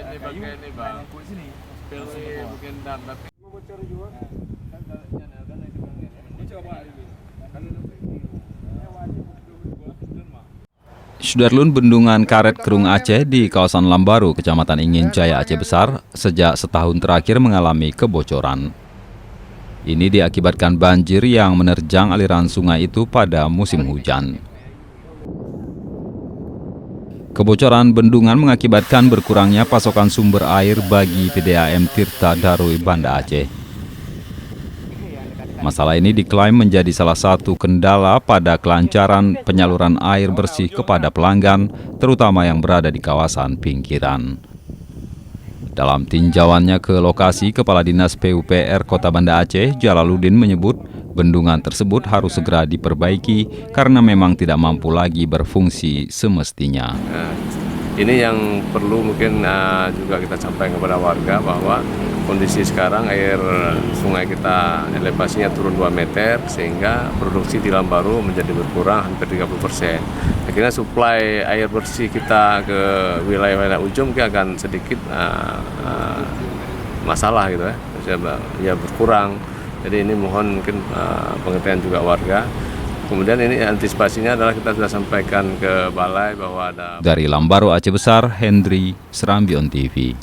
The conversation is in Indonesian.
ini kayu, pakai ini bang. nyangkut sini. Pilih mungkin dan tapi Mau bocor juga. Bocor apa ini? Sudarlun Bendungan Karet Kerung Aceh di kawasan Lambaru, Kecamatan Ingin Jaya, Aceh Besar, sejak setahun terakhir mengalami kebocoran. Ini diakibatkan banjir yang menerjang aliran sungai itu pada musim hujan. Kebocoran bendungan mengakibatkan berkurangnya pasokan sumber air bagi PDAM Tirta Darui Banda Aceh. Masalah ini diklaim menjadi salah satu kendala pada kelancaran penyaluran air bersih kepada pelanggan, terutama yang berada di kawasan pinggiran. Dalam tinjauannya ke lokasi, Kepala Dinas PUPR Kota Banda Aceh, Jalaluddin, menyebut bendungan tersebut harus segera diperbaiki karena memang tidak mampu lagi berfungsi semestinya. ini yang perlu mungkin juga kita sampaikan kepada warga bahwa kondisi sekarang air sungai kita elevasinya turun 2 meter sehingga produksi di Lambaru menjadi berkurang hampir 30%. Akhirnya suplai air bersih kita ke wilayah-wilayah ujung akan sedikit masalah gitu ya berkurang. Jadi ini mohon mungkin pengertian juga warga. Kemudian ini antisipasinya adalah kita sudah sampaikan ke balai bahwa ada. Dari Lambaru, Aceh Besar, Hendri, Serambion TV.